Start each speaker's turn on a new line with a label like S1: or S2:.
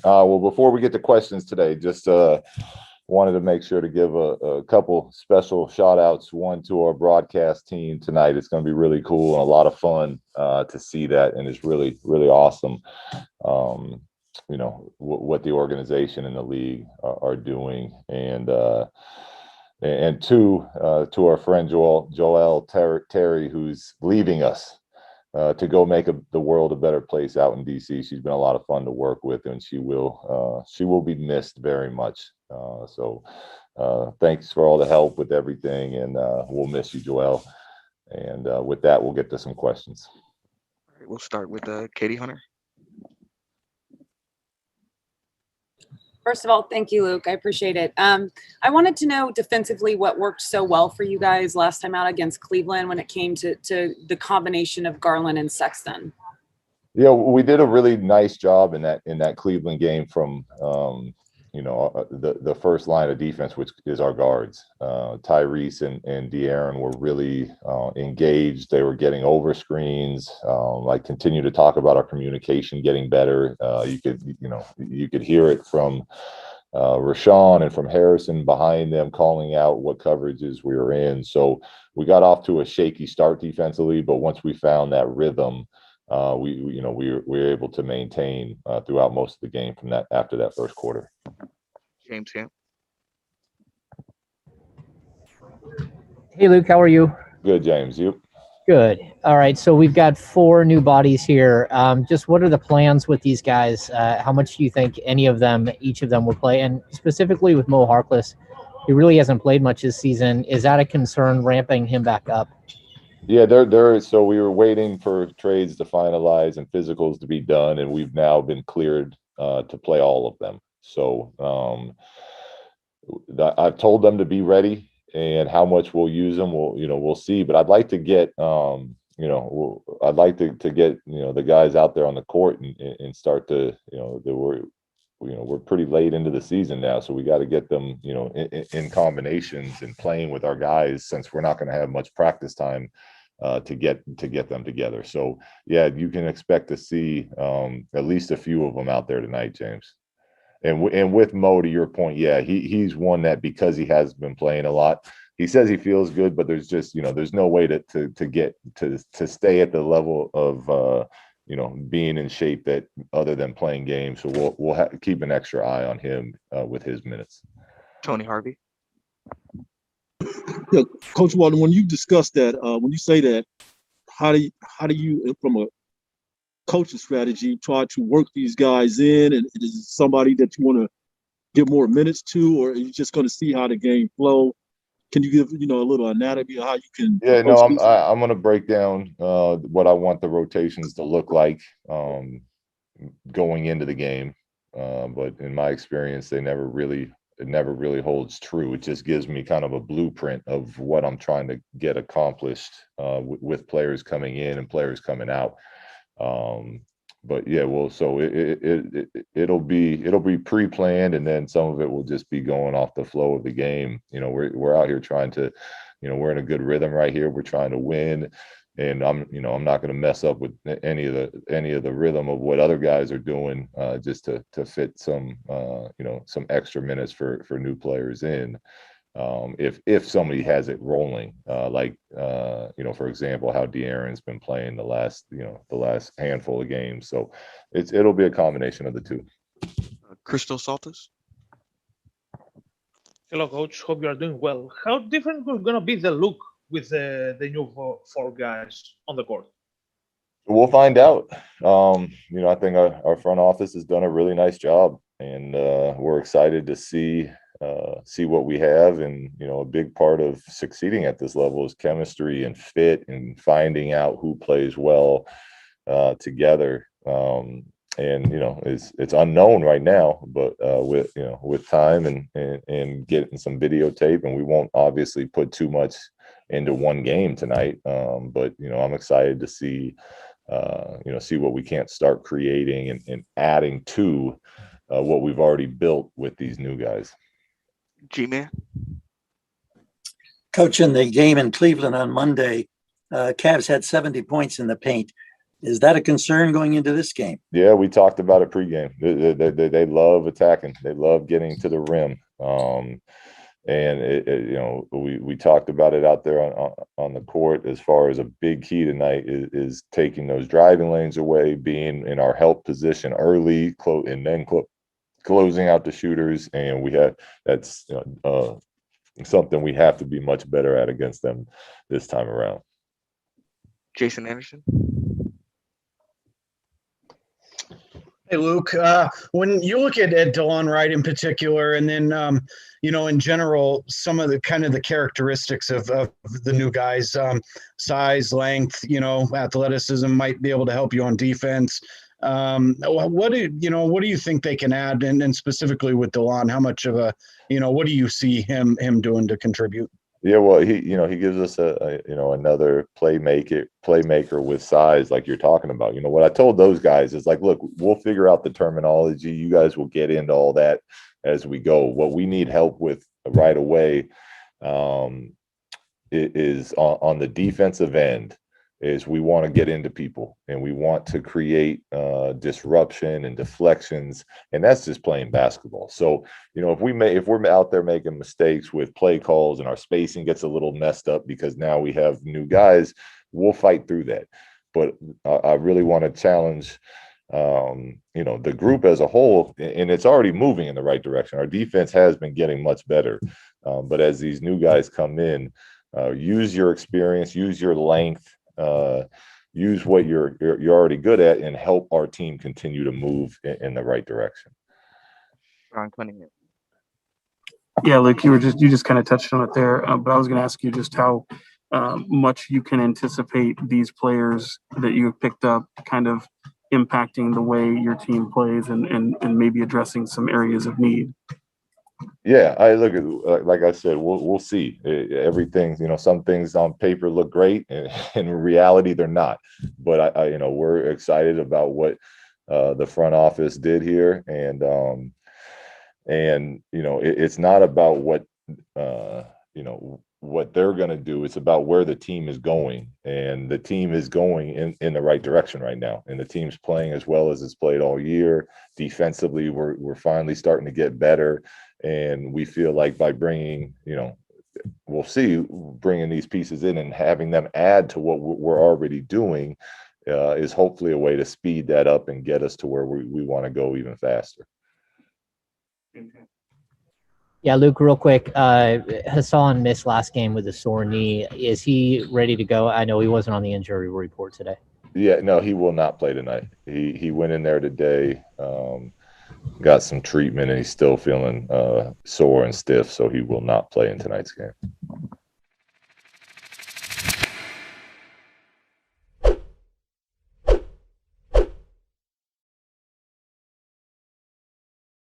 S1: Well, before we get to questions today, just wanted to make sure to give a couple special shout outs. One to our broadcast team tonight. It's going to be really cool and a lot of fun to see that. And it's really, really awesome. What the organization and the league are doing. And two, to our friend Joelle Terry, who's leaving us to go make the world a better place out in DC. She's been a lot of fun to work with, and she will be missed very much. So thanks for all the help with everything, and we'll miss you, Joelle. And with that, we'll get to some questions.
S2: All right, we'll start with Katie Hunter.
S3: First of all, thank you, Luke. I appreciate it. I wanted to know defensively what worked so well for you guys last time out against Cleveland when it came to the combination of Garland and Sexton.
S1: Yeah, we did a really nice job in that Cleveland game from the first line of defense, which is our guards. Tyrese and De'Aaron were really engaged. They were getting over screens. Continue to talk about our communication getting better. You could hear it from Rashawn and from Harrison behind them calling out what coverages we were in. So we got off to a shaky start defensively, but once we found that rhythm, we were able to maintain throughout most of the game from that after that first quarter.
S2: James Camp.
S4: Hey, Luke, how are you?
S1: Good, James. You?
S4: Good. All right. So we've got 4 new bodies here. Just what are the plans with these guys? How much do you think each of them will play? And specifically with Mo Harkless, he really hasn't played much this season. Is that a concern ramping him back up?
S1: Yeah, so we were waiting for trades to finalize and physicals to be done, and we've now been cleared to play all of them. So I've told them to be ready, and how much we'll use them, we'll see. But I'd like to get get the guys out there on the court and start to we're pretty late into the season now, so we got to get them in combinations and playing with our guys, since we're not going to have much practice time to get them together. So yeah, you can expect to see at least a few of them out there tonight, James. And with Mo, to your point, yeah, he's one that, because he has been playing a lot, he says he feels good, but there's just there's no way to stay at the level of being in shape that other than playing games. So we'll keep an extra eye on him with his minutes.
S2: Tony Harvey.
S5: Yeah, Coach Walton, when you discuss that, when you say that, how do you, from a coaching strategy, try to work these guys in? And is it somebody that you want to give more minutes to, or are you just going to see how the game flow? Can you give a little anatomy of how you can?
S1: Yeah, no, I'm going to break down what I want the rotations to look like going into the game. But in my experience, it never really holds true. It just gives me kind of a blueprint of what I'm trying to get accomplished with players coming in and players coming out. But yeah, well, so it'll be pre-planned, and then some of it will just be going off the flow of the game. We're out here trying to, we're in a good rhythm right here. We're trying to win, and I'm not going to mess up with any of the rhythm of what other guys are doing, just to fit some extra minutes for new players in. If somebody has it rolling, for example, how De'Aaron's been playing the last handful of games. So it'll be a combination of the two.
S2: Crystal Saltis.
S6: Hello, Coach. Hope you are doing well. How different is going to be the look with the new 4 guys on the court?
S1: We'll find out. I think our front office has done a really nice job, and we're excited to see what we have. And a big part of succeeding at this level is chemistry and fit, and finding out who plays well together. It's unknown right now, but with time and getting some videotape, and we won't obviously put too much into one game tonight, but I'm excited to see what we can't start creating and adding to what we've already built with these new guys.
S2: G-Man.
S7: Coach, in the game in Cleveland on Monday, Cavs had 70 points in the paint. Is that a concern going into this game?
S1: Yeah, we talked about it pregame. They love attacking. They love getting to the rim. And we talked about it out there on the court. As far as a big key tonight is taking those driving lanes away, being in our help position early, and then closing out the shooters. And that's something we have to be much better at against them this time around.
S2: Jason Anderson.
S8: Hey, Luke, when you look at Delon Wright in particular, and then, in general, some of the kind of the characteristics of the new guys, size, length, athleticism might be able to help you on defense. What do you think they can add? And specifically with Delon, how much of what do you see him doing to contribute?
S1: Yeah, well, he gives us another playmaker with size, like you're talking about. What I told those guys is like, look, we'll figure out the terminology. You guys will get into all that as we go. What we need help with right away is on the defensive end. Is we want to get into people and we want to create disruption and deflections, and that's just playing basketball. So if we're out there making mistakes with play calls and our spacing gets a little messed up because now we have new guys, we'll fight through that. But I really want to challenge the group as a whole, and it's already moving in the right direction. Our defense has been getting much better, but as these new guys come in, use your experience, use your length. Use what you're already good at and help our team continue to move in the right direction.
S2: Sean Cunningham.
S9: Yeah, Luke, you just kind of touched on it there, but I was going to ask you just how much you can anticipate these players that you have picked up kind of impacting the way your team plays and maybe addressing some areas of need.
S1: Yeah, I look at like I said, we'll see. Everything, some things on paper look great, and in reality they're not. But we're excited about what the front office did here, and it's not about what what they're going to do. It's about where the team is going, and the team is going in the right direction right now. And the team's playing as well as it's played all year. Defensively, we're finally starting to get better. And we feel like by bringing, we'll see, bringing these pieces in and having them add to what we're already doing is hopefully a way to speed that up and get us to where we want to go even faster.
S4: Yeah, Luke, real quick. Hassan missed last game with a sore knee. Is he ready to go? I know he wasn't on the injury report today.
S1: Yeah, no, he will not play tonight. He went in there today. Got some treatment, and he's still feeling sore and stiff, so he will not play in tonight's game.